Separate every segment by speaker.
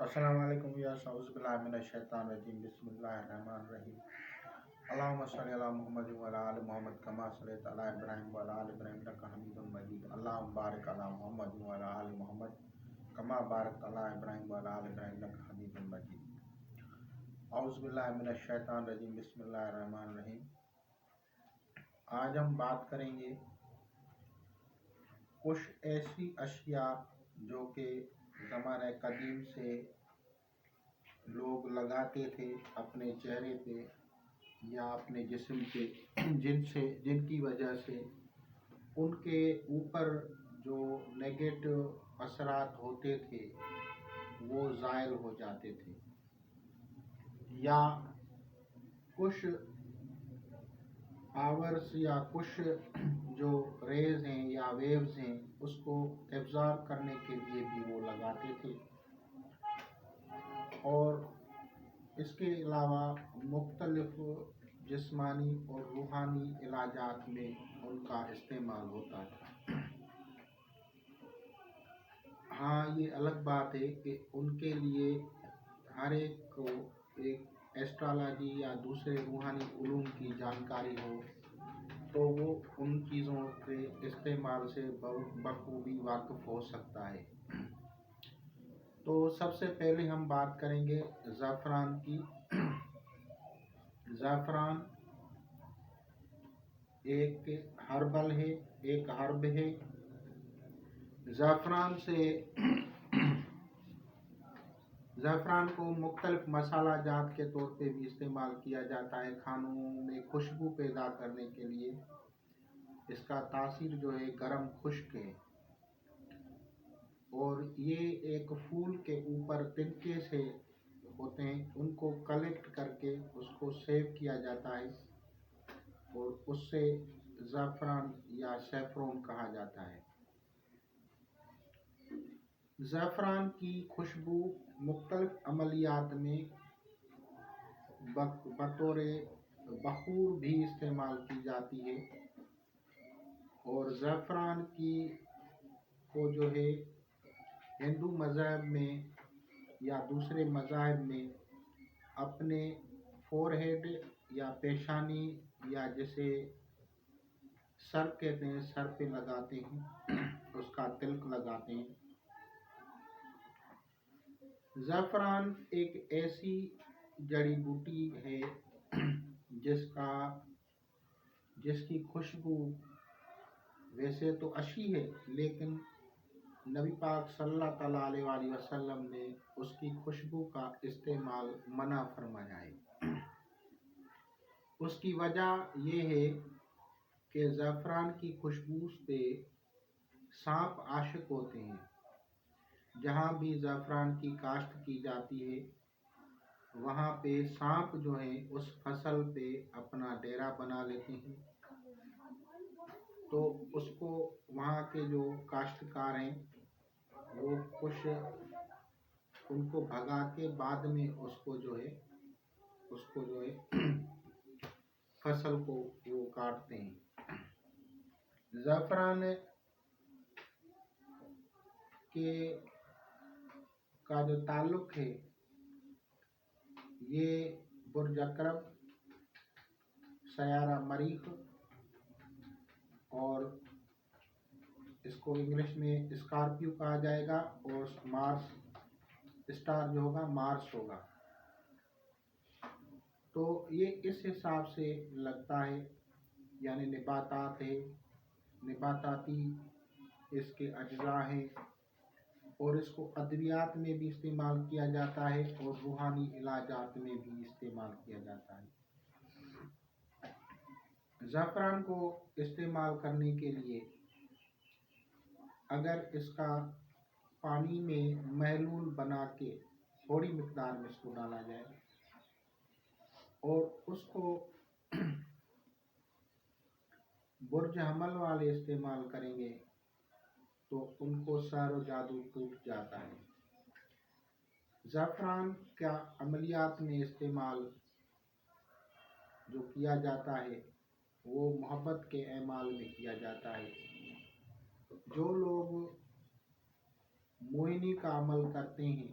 Speaker 1: السلام علیکم یا اعوذ باللہ من الشیطان الرجیم بسم اللہ الرحمن الرحیم اللہم صلی علی محمد و علی آل محمد کما صلیت علی ابراہیم و علی آل ابراہیم انک حمید مجید اللہم بارک علی محمد و علی آل محمد کما بارکت علی ابراہیم و علی آل ابراہیم انک حمید مجید اعوذ باللہ من الشیطان الرجیم بسم اللہ الرحمن الرحیم۔ آج ہم بات کریں گے کچھ ایسی اشیاء جو کہ زمانہ قدیم سے لوگ لگاتے تھے اپنے چہرے پہ یا اپنے جسم پہ جن کی وجہ سے ان کے اوپر جو نیگیٹو اثرات ہوتے تھے وہ زائل ہو جاتے تھے، یا کچھ پاورز یا کچھ جو ریز ہیں یا ویوز ہیں اس کو ایبزارب کرنے کے لیے بھی وہ لگاتے تھے، اور اس کے علاوہ مختلف جسمانی اور روحانی علاجات میں ان کا استعمال ہوتا تھا۔ ہاں، یہ الگ بات ہے کہ ان کے لیے ہر ایک کو ایک ایسٹرالوجی یا دوسرے روحانی علوم کی جانکاری ہو تو وہ ان چیزوں کے استعمال سے بخوبی واقف ہو سکتا ہے۔ تو سب سے پہلے ہم بات کریں گے زعفران کی۔ زعفران ایک ہربل ہے، ایک ہرب ہے۔ زعفران کو مختلف مسالہ جات کے طور پہ بھی استعمال کیا جاتا ہے، کھانوں میں خوشبو پیدا کرنے کے لیے۔ اس کا تاثیر جو ہے گرم خشک ہے، اور یہ ایک پھول کے اوپر تنکے سے ہوتے ہیں، ان کو کلیکٹ کر کے اس کو سیو کیا جاتا ہے اور اس سے زعفران یا سیفرون کہا جاتا ہے۔ زعفران کی خوشبو مختلف عملیات میں بطور بخور بھی استعمال کی جاتی ہے، اور زعفران کو جو ہے ہندو مذہب میں یا دوسرے مذاہب میں اپنے فور ہیڈ یا پیشانی یا جسے سر کہتے ہیں، سر پہ لگاتے ہیں، اس کا تلک لگاتے ہیں۔ زعفران ایک ایسی جڑی بوٹی ہے جس کی خوشبو ویسے تو اچھی ہے، لیکن نبی پاک صلی اللہ تعالیٰ علیہ وسلم نے اس کی خوشبو کا استعمال منع فرمایا ہے۔ اس کی وجہ یہ ہے کہ زعفران کی خوشبو پہ سانپ عاشق ہوتے ہیں۔ جہاں بھی زعفران کی کاشت کی جاتی ہے وہاں پہ سانپ جو ہیں اس فصل پہ اپنا ڈیرا بنا لیتے ہیں، تو اس کو وہاں کے جو کاشتکار ہیں وہ کچھ ان کو بھگا کے بعد میں اس کو جو ہے فصل کو وہ کاٹتے ہیں۔ زعفران کا جو تعلق ہے یہ برج عقرب، سیارہ مریخ، اور اس کو انگلش میں اسکارپیو کہا جائے گا، اور مارس اسٹار جو ہوگا مارس ہوگا۔ تو یہ اس حساب سے لگتا ہے، یعنی نباتات ہے، نباتاتی اس کے اجزاء ہیں، اور اس کو ادویات میں بھی استعمال کیا جاتا ہے اور روحانی علاجات میں بھی استعمال کیا جاتا ہے۔ زعفران کو استعمال کرنے کے لیے اگر اس کا پانی میں محلول بنا کے تھوڑی مقدار میں اس کو ڈالا جائے اور اس کو برج حمل والے استعمال کریں گے تو ان کو سحر و جادو ٹوٹ جاتا ہے۔ زعفران کا عملیات میں استعمال جو کیا جاتا ہے وہ محبت کے اعمال میں کیا جاتا ہے۔ جو لوگ موہنی کا عمل کرتے ہیں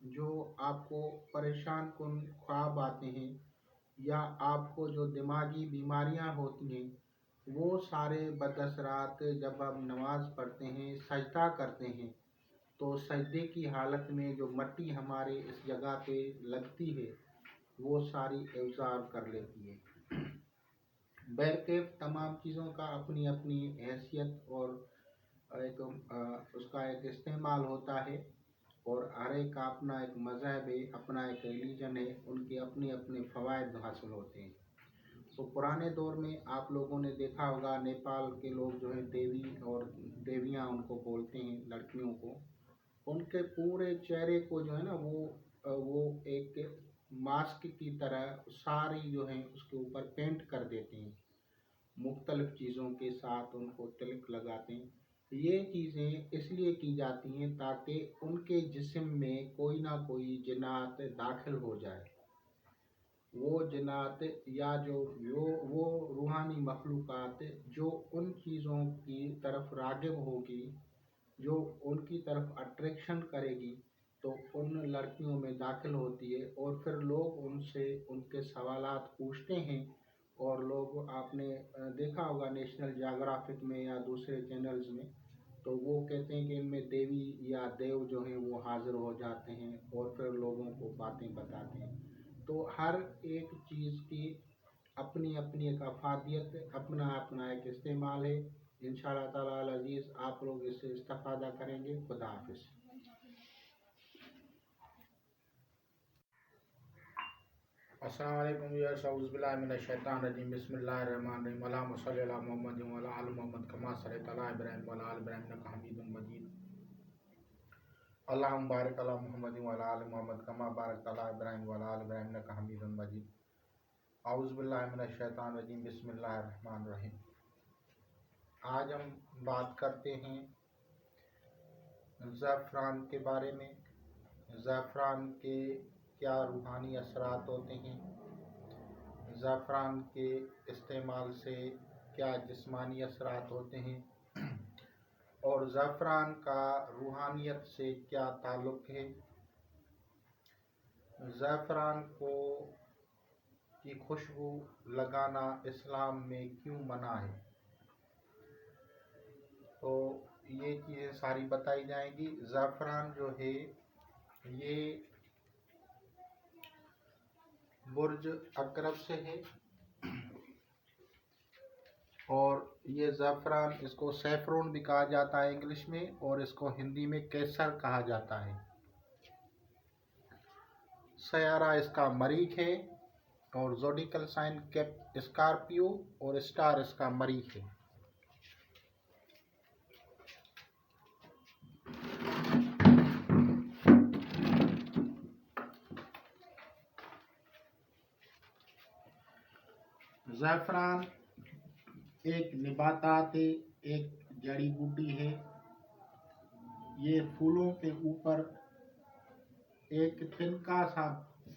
Speaker 1: جو آپ کو پریشان کن خواب آتے ہیں یا آپ کو جو دماغی بیماریاں ہوتی ہیں، وہ سارے بد اثرات جب آپ نماز پڑھتے ہیں، سجدہ کرتے ہیں، تو سجدے کی حالت میں جو مٹی ہمارے اس جگہ پہ لگتی ہے وہ ساری ایبزارب کر لیتی ہے۔ بہرکیف تمام چیزوں کا اپنی اپنی حیثیت اور ایک اس کا ایک استعمال ہوتا ہے، اور ہر ایک کا اپنا ایک مذہب ہے، اپنا ایک ریلیجن ہے، ان کے اپنے اپنے فوائد حاصل ہوتے ہیں۔ تو پرانے دور میں آپ لوگوں نے دیکھا ہوگا نیپال کے لوگ جو ہے دیوی اور دیویاں ان کو بولتے ہیں لڑکیوں کو، ان کے پورے چہرے کو جو ہے نا وہ ایک ماسک کی طرح ساری جو ہے اس کے اوپر پینٹ کر دیتے ہیں، مختلف چیزوں کے ساتھ ان کو تلک لگاتے ہیں۔ یہ چیزیں اس لیے کی جاتی ہیں تاکہ ان کے جسم میں کوئی نہ کوئی جنات داخل ہو جائے، وہ جنات یا جو وہ روحانی مخلوقات جو ان چیزوں کی طرف راغب ہوگی، جو ان کی طرف اٹریکشن کرے گی، تو ان لڑکیوں میں داخل ہوتی ہے، اور پھر لوگ ان سے ان کے سوالات پوچھتے ہیں، اور لوگ آپ نے دیکھا ہوگا نیشنل جیوگرافک میں یا دوسرے چینلز میں، تو وہ کہتے ہیں کہ ان میں دیوی یا دیو جو ہیں وہ حاضر ہو جاتے ہیں اور پھر لوگوں کو باتیں بتاتے ہیں۔ تو ہر ایک چیز کی اپنی اپنی ایک افادیت، اپنا اپنا ایک استعمال ہے۔ انشاءاللہ تعالیٰ العزیز آپ لوگ اس سے استفادہ کریں گے۔ خدا حافظ۔ السلام علیکم ویورز، اعوذ باللہ من الشیطان الرجیم، بسم اللہ الرحمن الرحیم، اللہم صلی علی محمد وعلی آل محمد کما صلیت علی ابراہیم وعلی آل ابراہیم انک حمید مجید، اللہم بارک علی محمد وعلی آل محمد کما بارکت علی ابراہیم وعلی آل ابراہیم انک حمید مجید۔ اعوذ باللہ من الشیطان الرجیم، بسم اللہ الرحمن الرحیم۔ آج ہم بات کرتے ہیں زعفران کے بارے میں۔ زعفران کے کیا روحانی اثرات ہوتے ہیں، زعفران کے استعمال سے کیا جسمانی اثرات ہوتے ہیں، اور زعفران کا روحانیت سے کیا تعلق ہے، زعفران کی خوشبو لگانا اسلام میں کیوں منع ہے، تو یہ چیزیں ساری بتائی جائیں گی۔ زعفران جو ہے یہ برج عقرب سے ہے، اور یہ زعفران اس کو سیفرون بھی کہا جاتا ہے انگلش میں، اور اس کو ہندی میں کیسر کہا جاتا ہے۔ سیارہ اس کا مریخ ہے، اور زوڈیکل سائن اسکارپیو، اور اسٹار اس کا مریخ ہے۔ زعفران ایک نباتات ہے، ایک جڑی بوٹی ہے۔ یہ پھولوں کے اوپر ایک تنکا سا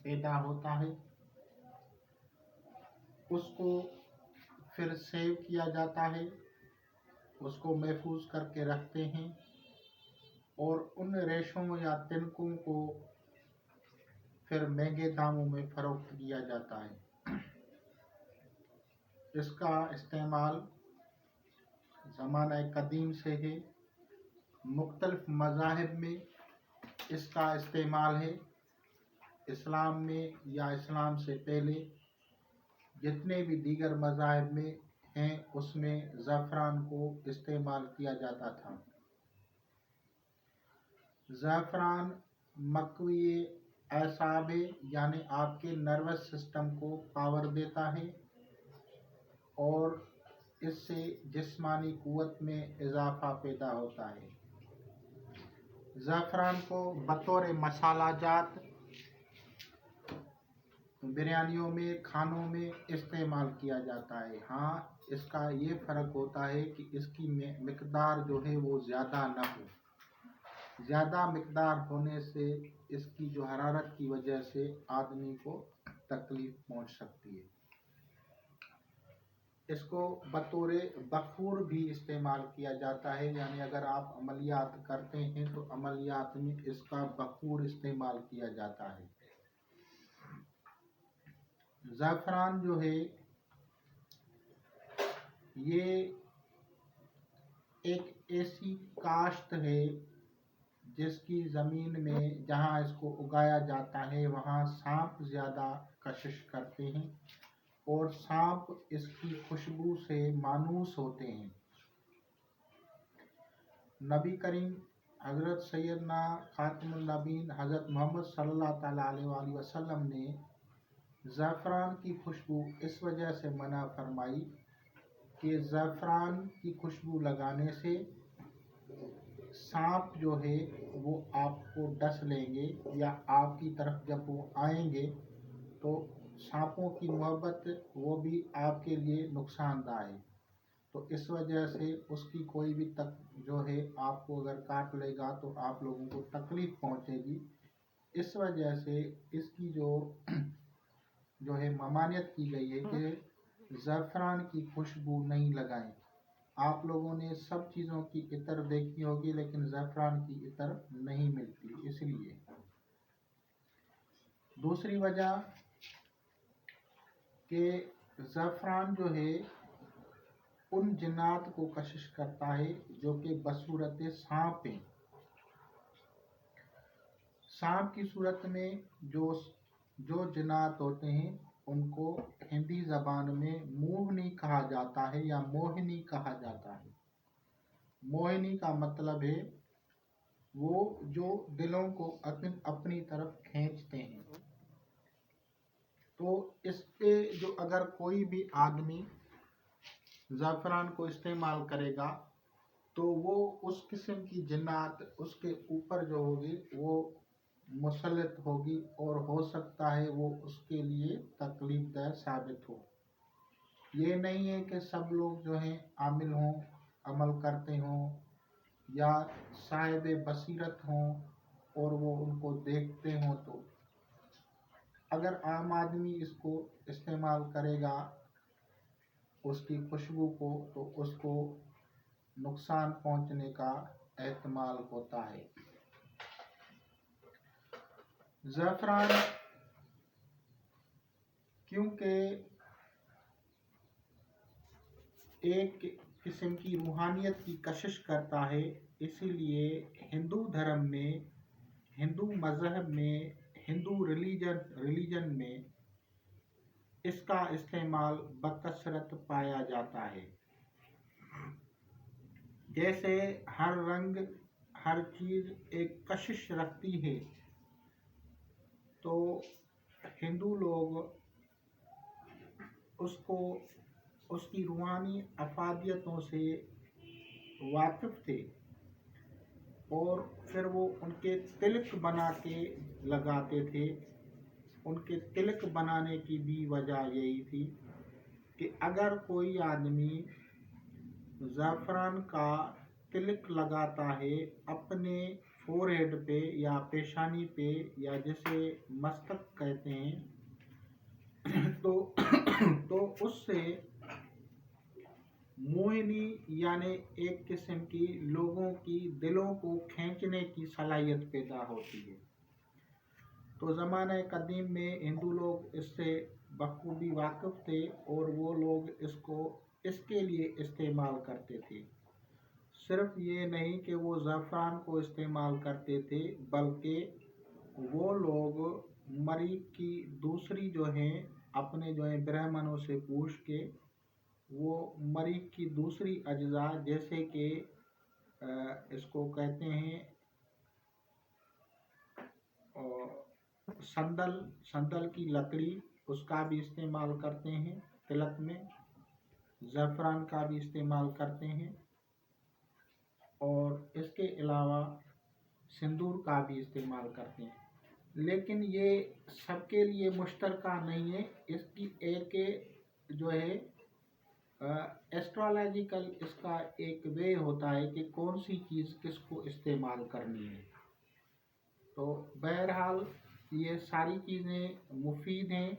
Speaker 1: پیدا ہوتا ہے، اس کو پھر سیو کیا جاتا ہے، اس کو محفوظ کر کے رکھتے ہیں، اور ان ریشوں یا تنکوں کو پھر مہنگے داموں میں فروخت کیا جاتا ہے۔ اس کا استعمال زمانہ قدیم سے ہے، مختلف مذاہب میں اس کا استعمال ہے۔ اسلام میں یا اسلام سے پہلے جتنے بھی دیگر مذاہب میں ہیں اس میں زعفران کو استعمال کیا جاتا تھا۔ زعفران مقوی اعصاب ہے، یعنی آپ کے نروس سسٹم کو پاور دیتا ہے، اور اس سے جسمانی قوت میں اضافہ پیدا ہوتا ہے۔ زعفران کو بطور مسالہ جات بریانیوں میں، کھانوں میں استعمال کیا جاتا ہے۔ ہاں، اس کا یہ فرق ہوتا ہے کہ اس کی مقدار جو ہے وہ زیادہ نہ ہو۔ زیادہ مقدار ہونے سے اس کی جو حرارت کی وجہ سے آدمی کو تکلیف پہنچ سکتی ہے۔ اس کو بطور بخور بھی استعمال کیا جاتا ہے، یعنی اگر آپ عملیات کرتے ہیں تو عملیات میں اس کا بخور استعمال کیا جاتا ہے۔ زعفران جو ہے یہ ایک ایسی کاشت ہے جس کی زمین میں جہاں اس کو اگایا جاتا ہے وہاں سانپ زیادہ کشش کرتے ہیں اور سانپ اس کی خوشبو سے مانوس ہوتے ہیں۔ نبی کریم حضرت سیدنا خاتم النبیین حضرت محمد صلی اللہ تعالیٰ علیہ وآلہ وسلم نے زعفران کی خوشبو اس وجہ سے منع فرمائی کہ زعفران کی خوشبو لگانے سے سانپ جو ہے وہ آپ کو ڈس لیں گے، یا آپ کی طرف جب وہ آئیں گے تو سانپوں کی محبت وہ بھی آپ کے لیے نقصان دہ ہے، تو اس وجہ سے اس کی کوئی بھی جو ہے آپ کو اگر کاٹ لے گا تو آپ لوگوں کو تکلیف پہنچے گی۔ اس وجہ سے اس کی جو ہے ممانعت کی گئی ہے کہ زعفران کی خوشبو نہیں لگائیں۔ آپ لوگوں نے سب چیزوں کی عطر دیکھی ہوگی لیکن زعفران کی عطر نہیں ملتی، اس لیے۔ دوسری وجہ کہ زعفران جو ہے ان جنات کو کشش کرتا ہے جو کہ بصورت سانپ ہیں۔ سانپ کی صورت میں جو جنات ہوتے ہیں ان کو ہندی زبان میں موہنی کہا جاتا ہے یا موہنی کہا جاتا ہے۔ موہنی کا مطلب ہے وہ جو دلوں کو اپنی طرف کھینچتے ہیں۔ تو اس پہ جو اگر کوئی بھی آدمی زعفران کو استعمال کرے گا تو وہ اس قسم کی جنات اس کے اوپر جو ہوگی وہ مسلط ہوگی اور ہو سکتا ہے وہ اس کے لیے تکلیف دہ ثابت ہو۔ یہ نہیں ہے کہ سب لوگ جو ہیں عامل ہوں، عمل کرتے ہوں یا صاحب بصیرت ہوں اور وہ ان کو دیکھتے ہوں، تو اگر عام آدمی اس کو استعمال کرے گا اس کی خوشبو کو تو اس کو نقصان پہنچنے کا احتمال ہوتا ہے۔ زعفران کیونکہ ایک قسم کی روحانیت کی کشش کرتا ہے، اسی لیے ہندو دھرم میں، ہندو مذہب میں، ہندو ریلیجن میں اس کا استعمال بکثرت پایا جاتا ہے۔ جیسے ہر رنگ ہر چیز ایک کشش رکھتی ہے، تو ہندو لوگ اس کی روحانی افادیتوں سے واقف تھے اور پھر وہ ان کے تلک بنا کے لگاتے تھے۔ ان کے تلک بنانے کی بھی وجہ یہی تھی کہ اگر کوئی آدمی زعفران کا تلک لگاتا ہے اپنے فور ہیڈ پہ یا پیشانی پہ یا جسے مستک کہتے ہیں، تو اس سے موہنی یعنی ایک قسم کی لوگوں کی دلوں کو کھینچنے کی صلاحیت پیدا ہوتی ہے۔ تو زمانہ قدیم میں ہندو لوگ اس سے بخوبی واقف تھے اور وہ لوگ اس کے لیے استعمال کرتے تھے۔ صرف یہ نہیں کہ وہ زعفران کو استعمال کرتے تھے بلکہ وہ لوگ مریخ کی دوسری جو ہیں اپنے جو ہیں برہمنوں سے پوچھ کے وہ مریخ کی دوسری اجزاء جیسے کہ اس کو کہتے ہیں سندل کی لکڑی، اس کا بھی استعمال کرتے ہیں تلک میں، زعفران کا بھی استعمال کرتے ہیں اور اس کے علاوہ سندور کا بھی استعمال کرتے ہیں۔ لیکن یہ سب کے لیے مشترکہ نہیں ہے، اس کی ایک جو ہے ایسٹرالوجیکل اس کا ایک وے ہوتا ہے کہ کون سی چیز کس کو استعمال کرنی ہے۔ تو بہرحال یہ ساری چیزیں مفید ہیں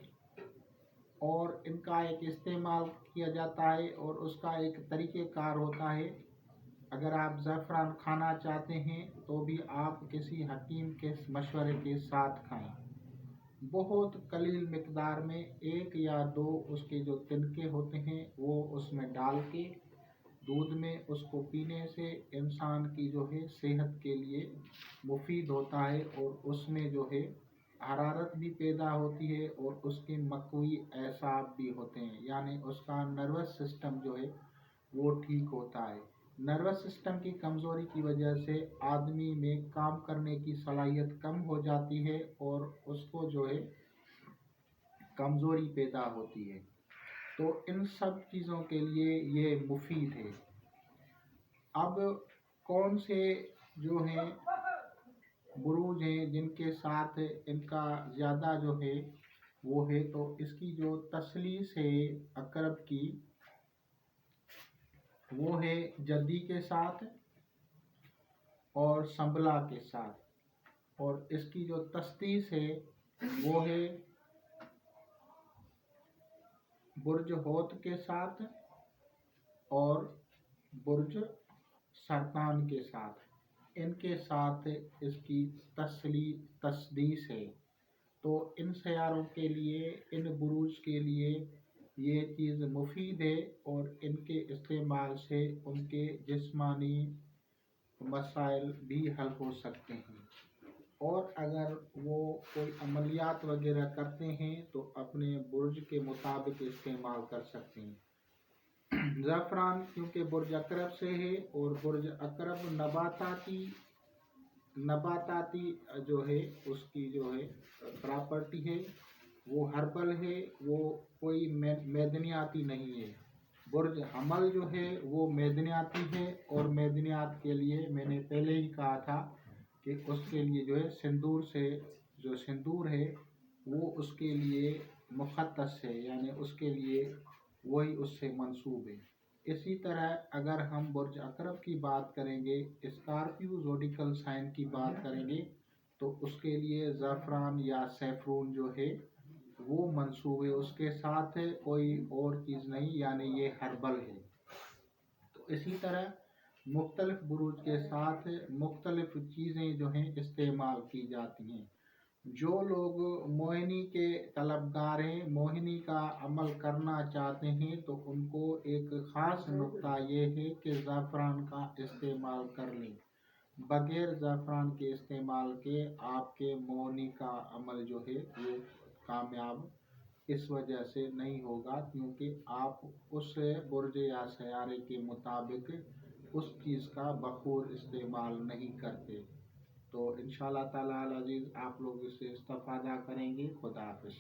Speaker 1: اور ان کا ایک استعمال کیا جاتا ہے اور اس کا ایک طریقہ کار ہوتا ہے۔ اگر آپ زعفران کھانا چاہتے ہیں تو بھی آپ کسی حکیم کے مشورے کے ساتھ کھائیں۔ بہت قلیل مقدار میں 1 یا 2 اس کے جو تنکے ہوتے ہیں وہ اس میں ڈال کے دودھ میں اس کو پینے سے انسان کی جو ہے صحت کے لیے مفید ہوتا ہے، اور اس میں جو ہے حرارت بھی پیدا ہوتی ہے اور اس کے مقوی اعصاب بھی ہوتے ہیں، یعنی اس کا نروس سسٹم جو ہے وہ ٹھیک ہوتا ہے۔ نروس سسٹم کی کمزوری کی وجہ سے آدمی میں کام کرنے کی صلاحیت کم ہو جاتی ہے اور اس کو جو ہے کمزوری پیدا ہوتی ہے، تو ان سب چیزوں کے لیے یہ مفید ہے۔ اب کون سے جو ہیں بروج ہیں جن کے ساتھ ان کا زیادہ جو ہے وہ ہے، تو اس کی جو تسلیس ہے عقرب کی وہ ہے جدی کے ساتھ اور سنبلا کے ساتھ، اور اس کی جو تسلیس ہے وہ ہے برج ہوت کے ساتھ اور برج سرطان کے ساتھ، ان کے ساتھ اس کی تسدیس ہے۔ تو ان سیاروں کے لیے، ان بروج کے لیے یہ چیز مفید ہے، اور ان کے استعمال سے ان کے جسمانی مسائل بھی حل ہو سکتے ہیں، اور اگر وہ کوئی عملیات وغیرہ کرتے ہیں تو اپنے برج کے مطابق استعمال کر سکتے ہیں۔ زعفران کیونکہ برج عقرب سے ہے، اور برج عقرب نباتاتی جو ہے اس کی جو ہے پراپرٹی ہے وہ ہربل ہے، وہ کوئی معدنیاتی نہیں ہے۔ برج حمل جو ہے وہ معدنیاتی ہے، اور معدنیات کے لیے میں نے پہلے ہی کہا تھا کہ اس کے لیے جو ہے سندور ہے وہ اس کے لیے مختص ہے، یعنی اس کے لیے وہی اس سے منسوب ہے۔ اسی طرح اگر ہم برج عقرب کی بات کریں گے، اسکارپیو زوڈیکل سائن کی بات کریں گے، تو اس کے لیے زعفران یا سیفرون جو ہے وہ منسوب ہے، اس کے ساتھ کوئی اور چیز نہیں، یعنی یہ ہربل ہے۔ تو اسی طرح مختلف بروج کے ساتھ مختلف چیزیں جو ہیں استعمال کی جاتی ہیں۔ جو لوگ موہنی کے طلبگار ہیں، موہنی کا عمل کرنا چاہتے ہیں، تو ان کو ایک خاص نقطہ یہ ہے کہ زعفران کا استعمال کر لیں۔ بغیر زعفران کے استعمال کے آپ کے موہنی کا عمل جو ہے وہ کامیاب اس وجہ سے نہیں ہوگا، کیونکہ آپ اس برج یا سیارے کے مطابق اس چیز کا بخور استعمال نہیں کرتے۔ تو انشاءاللہ تعالی العزیز آپ لوگ اس سے استفادہ کریں گے۔ خدا حافظ۔